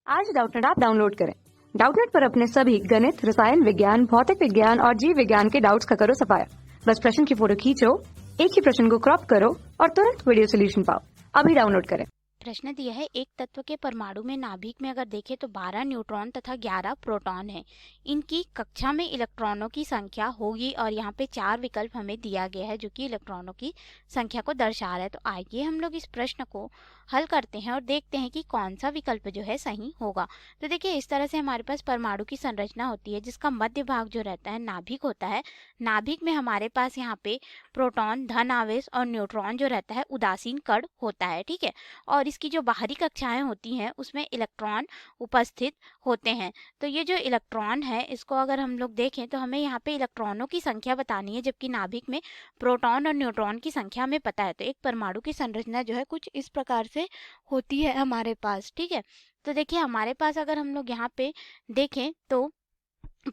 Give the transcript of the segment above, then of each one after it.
आज Doubtnut app download करें। Doubtnut पर अपने सभी गणित, रसायन विज्ञान, भौतिक विज्ञान और जीव विज्ञान के डाउट्स का करो सफाया। बस प्रश्न की फोटो खींचो, एक ही प्रश्न को क्रॉप करो और तुरंत वीडियो सोल्यूशन पाओ। अभी डाउनलोड करें। प्रश्न दिया है, एक तत्व के परमाणु में नाभिक में अगर देखें तो 12 न्यूट्रॉन तथा 11 प्रोटॉन है। इनकी कक्षा में इलेक्ट्रॉनों की संख्या होगी और यहाँ पे 4 विकल्प हमें दिया गया है जो कि इलेक्ट्रॉनों की संख्या को दर्शा रहा है। तो आइए हम लोग इस प्रश्न को हल करते हैं और देखते हैं कि कौन सा विकल्प जो है सही होगा। तो देखिए, इस तरह से हमारे पास परमाणु की संरचना होती है जिसका मध्य भाग जो रहता है नाभिक होता है। नाभिक में हमारे पास यहाँ पे प्रोटॉन धन आवेश और न्यूट्रॉन जो रहता है उदासीन कण होता है, ठीक है। और इसकी जो बाहरी कक्षाएं होती हैं उसमें इलेक्ट्रॉन उपस्थित होते हैं। तो ये जो इलेक्ट्रॉन है इसको अगर हम लोग देखें तो हमें यहाँ पे इलेक्ट्रॉनों की संख्या बतानी है, जबकि नाभिक में प्रोटॉन और न्यूट्रॉन की संख्या हमें पता है। तो एक परमाणु की संरचना जो है कुछ इस प्रकार से होती है हमारे पास, ठीक है। तो देखिए, हमारे पास अगर हम लोग यहाँ पे देखें तो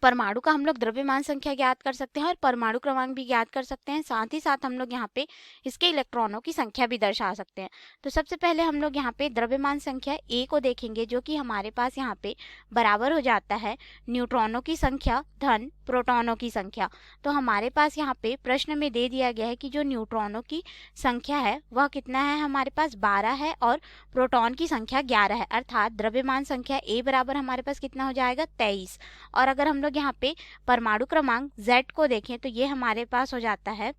परमाणु का हम लोग द्रव्यमान संख्या ज्ञात कर सकते हैं और परमाणु क्रमांक भी ज्ञात कर सकते हैं। साथ ही साथ हम लोग यहाँ पे इसके इलेक्ट्रॉनों की संख्या भी दर्शा सकते हैं। तो सबसे पहले हम लोग यहाँ पे द्रव्यमान संख्या ए को देखेंगे, जो कि हमारे पास यहाँ पे बराबर हो जाता है न्यूट्रॉनों की संख्या धन प्रोटॉनों की संख्या। तो हमारे पास यहाँ पे प्रश्न में दे दिया गया है कि जो न्यूट्रॉनों की संख्या है वह कितना है, हमारे पास 12 है और प्रोटॉन की संख्या 11 है, अर्थात द्रव्यमान संख्या ए बराबर हमारे पास कितना हो जाएगा 23। और अगर हम लोग यहाँ पे परमाणु क्रमांक Z को देखें तो ये हमारे पास हो जाता है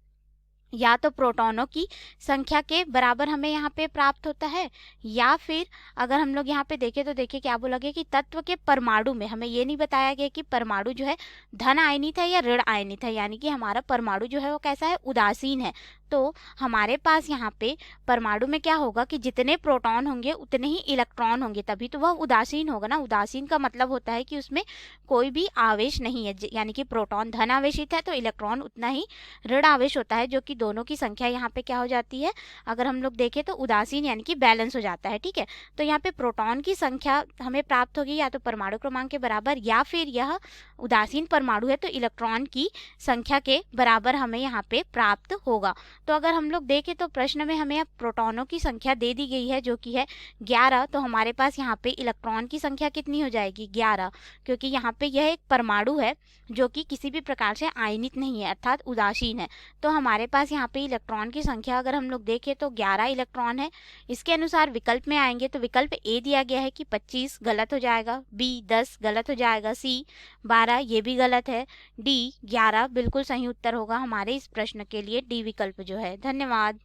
या तो प्रोटॉनों की संख्या के बराबर हमें यहाँ पे प्राप्त होता है, या फिर अगर हम लोग यहाँ पे देखें तो देखिए क्या बोला गया कि तत्व के परमाणु में, हमें ये नहीं बताया गया कि परमाणु जो है धन आयनित है या ऋण आयनित है, यानी कि हमारा परमाणु जो है वो कैसा है, उदासीन है। तो हमारे पास यहाँ पे परमाणु में क्या होगा कि जितने प्रोटॉन होंगे उतने ही इलेक्ट्रॉन होंगे, तभी तो वह उदासीन होगा ना। उदासीन का मतलब होता है कि उसमें कोई भी आवेश नहीं है, यानी कि प्रोटॉन धन आवेशित है तो इलेक्ट्रॉन उतना ही ऋण आवेश होता है, जो कि दोनों की संख्या यहाँ पे क्या हो जाती है, अगर हम लोग देखें तो उदासीन यानी कि बैलेंस हो जाता है, ठीक है। तो यहाँ पे प्रोटॉन की संख्या हमें प्राप्त होगी या तो परमाणु क्रमांक के बराबर, या फिर यह उदासीन परमाणु है तो इलेक्ट्रॉन की संख्या के बराबर हमें यहाँ पे प्राप्त होगा। तो अगर हम लोग देखें तो प्रश्न में हमें अब प्रोटॉनों की संख्या दे दी गई है जो कि है 11। तो हमारे पास यहाँ पे इलेक्ट्रॉन की संख्या कितनी हो जाएगी 11, क्योंकि यहाँ पे यह एक परमाणु है जो कि किसी भी प्रकार से आयनित नहीं है, अर्थात उदासीन है। तो हमारे पास यहाँ पे इलेक्ट्रॉन की संख्या अगर हम लोग देखें तो 11 इलेक्ट्रॉन है। इसके अनुसार विकल्प में आएंगे तो विकल्प ए दिया गया है कि 25 गलत हो जाएगा, बी 10 गलत हो जाएगा, सी 12 ये भी गलत है, डी 11 बिल्कुल सही उत्तर होगा हमारे इस प्रश्न के लिए, डी विकल्प जो है। धन्यवाद।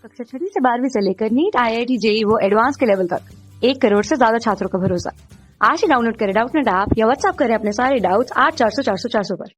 कक्षा 6 से 12वीं से लेकर नीट, IIT, JEE वो एडवांस के लेवल तक 1 करोड़ से ज्यादा छात्रों का भरोसा। आज ही डाउनलोड करें डाउटनेट ऐप या व्हाट्सएप करें अपने सारे डाउट्स 8400 400 400 पर।